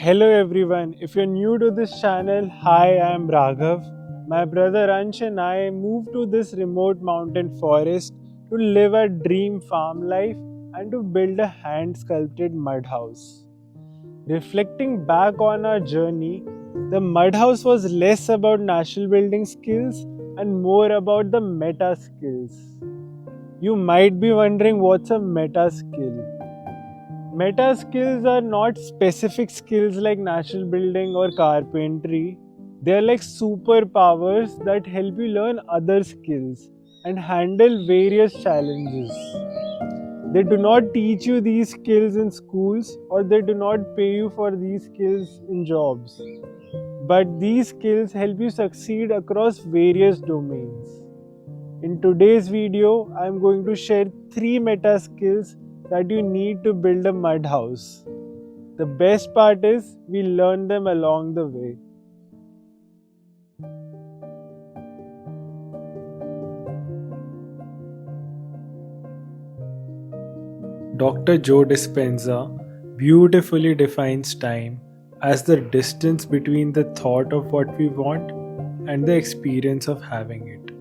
Hello everyone, if you're new to this channel, hi, I am Raghav. My brother Ansh and I moved to this remote mountain forest to live a dream farm life and to build a hand sculpted mud house. Reflecting back on our journey, the mud house was less about natural building skills and more about the meta skills. You might be wondering what's a meta skill. Meta skills are not specific skills like natural building or carpentry. They are like superpowers that help you learn other skills and handle various challenges. They do not teach you these skills in schools or they do not pay you for these skills in jobs. But these skills help you succeed across various domains. In today's video, I am going to share 3 meta skills that you need to build a mud house. The best part is we learn them along the way. Dr. Joe Dispenza beautifully defines time as the distance between the thought of what we want and the experience of having it.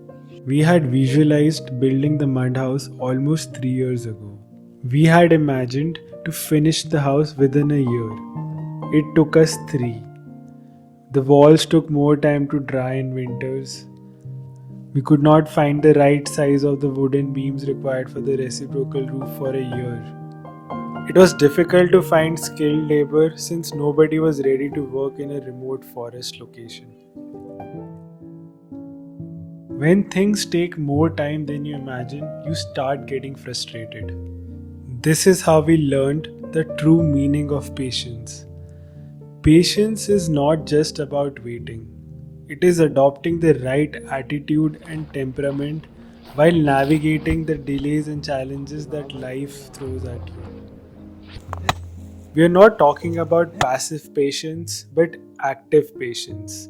We had visualized building the mud house almost 3 years ago. We had imagined to finish the house within a year. It took us 3. The walls took more time to dry in winters. We could not find the right size of the wooden beams required for the reciprocal roof for a year. It was difficult to find skilled labor since nobody was ready to work in a remote forest location. When things take more time than you imagine, you start getting frustrated. This is how we learned the true meaning of patience. Patience is not just about waiting. It is adopting the right attitude and temperament while navigating the delays and challenges that life throws at you. We are not talking about passive patience but active patience.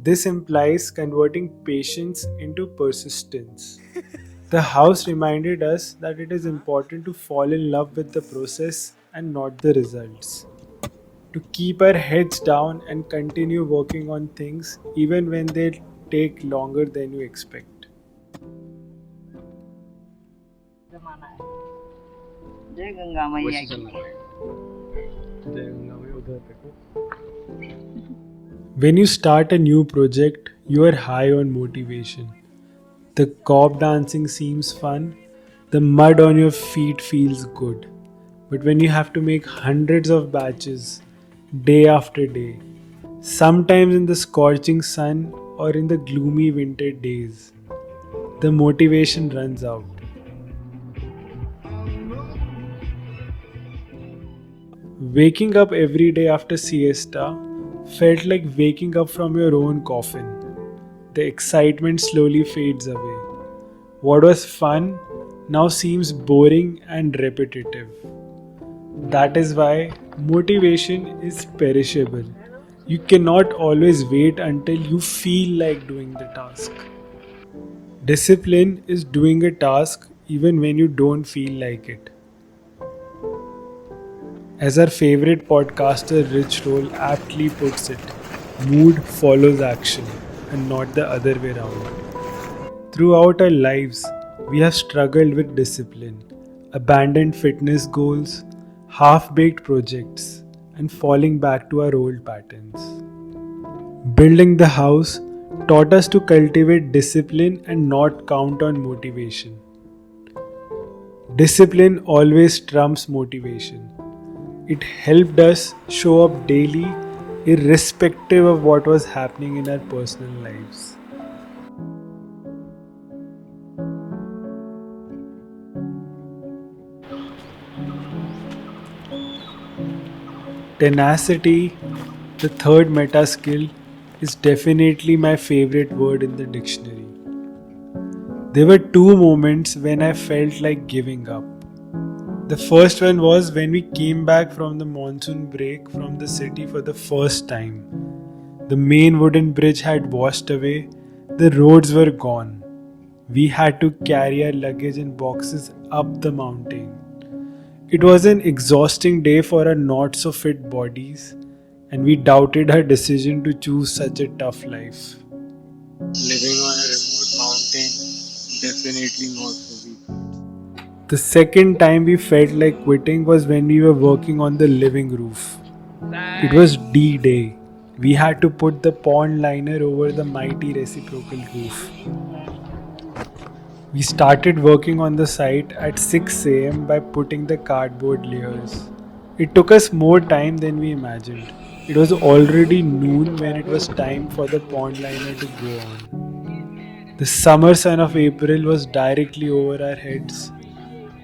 This implies converting patience into persistence. The house reminded us that it is important to fall in love with the process and not the results. To keep our heads down and continue working on things even when they take longer than you expect. जय गंगा मैया की। When you start a new project, you are high on motivation. The cob dancing seems fun, the mud on your feet feels good. But when you have to make hundreds of batches, day after day, sometimes in the scorching sun or in the gloomy winter days, the motivation runs out. Waking up every day after siesta felt like waking up from your own coffin. The excitement slowly fades away. What was fun now seems boring and repetitive. That is why motivation is perishable. You cannot always wait until you feel like doing the task. Discipline is doing a task even when you don't feel like it. As our favorite podcaster Rich Roll aptly puts it, mood follows action and not the other way around. Throughout our lives, we have struggled with discipline, abandoned fitness goals, half-baked projects, and falling back to our old patterns. Building the house taught us to cultivate discipline and not count on motivation. Discipline always trumps motivation. It helped us show up daily, irrespective of what was happening in our personal lives. Tenacity, the third meta skill, is definitely my favorite word in the dictionary. There were 2 moments when I felt like giving up. The first one was when we came back from the monsoon break from the city for the first time. The main wooden bridge had washed away, The roads were gone. We had to carry our luggage in boxes up the mountain. It was an exhausting day for our not so fit bodies, and we doubted our decision to choose such a tough life. Living on a remote mountain, definitely not for weak. The second time we felt like quitting was when we were working on the living roof. It was D Day. We had to put the pond liner over the mighty reciprocal roof. We started working on the site at 6 am by putting the cardboard layers. It took us more time than we imagined. It was already noon when it was time for the pond liner to go on. The summer sun of April was directly over our heads.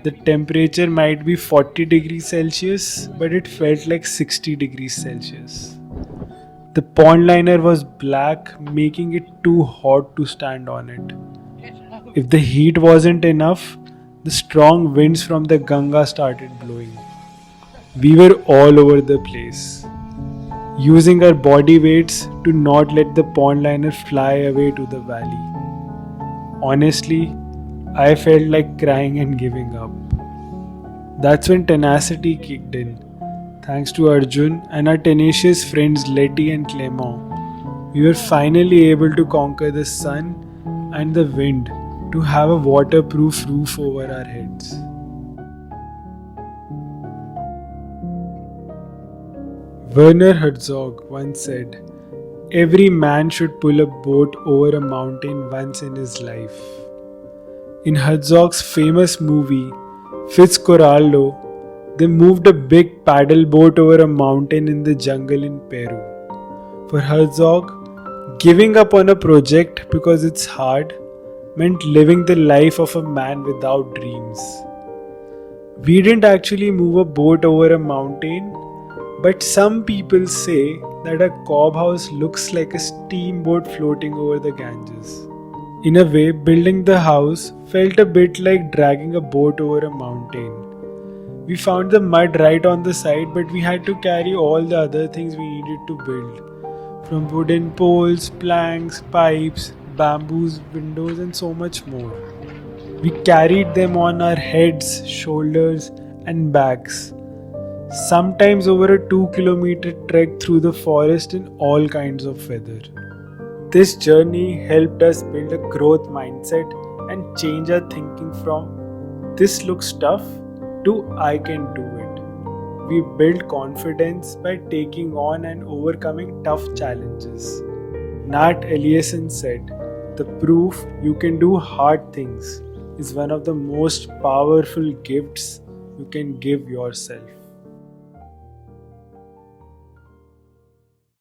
The temperature might be 40 degrees Celsius, but it felt like 60 degrees Celsius. The pond liner was black, making it too hot to stand on it. If the heat wasn't enough, the strong winds from the Ganga started blowing. We were all over the place, using our body weights to not let the pond liner fly away to the valley. Honestly, I felt like crying and giving up. That's when tenacity kicked in. Thanks to Arjun and our tenacious friends Letty and Clement, we were finally able to conquer the sun and the wind to have a waterproof roof over our heads. Werner Herzog once said, "Every man should pull a boat over a mountain once in his life." In Herzog's famous movie, Fitzcarraldo, they moved a big paddle boat over a mountain in the jungle in Peru. For Herzog, giving up on a project because it's hard meant living the life of a man without dreams. We didn't actually move a boat over a mountain, but some people say that a cob house looks like a steamboat floating over the Ganges. In a way, building the house felt a bit like dragging a boat over a mountain. We found the mud right on the side, but we had to carry all the other things we needed to build. From wooden poles, planks, pipes, bamboos, windows, and so much more. We carried them on our heads, shoulders, and backs. Sometimes over a 2-kilometer trek through the forest in all kinds of weather. This journey helped us build a growth mindset and change our thinking from "this looks tough" to "I can do it." We built confidence by taking on and overcoming tough challenges. Nat Eliason said, "The proof you can do hard things is one of the most powerful gifts you can give yourself."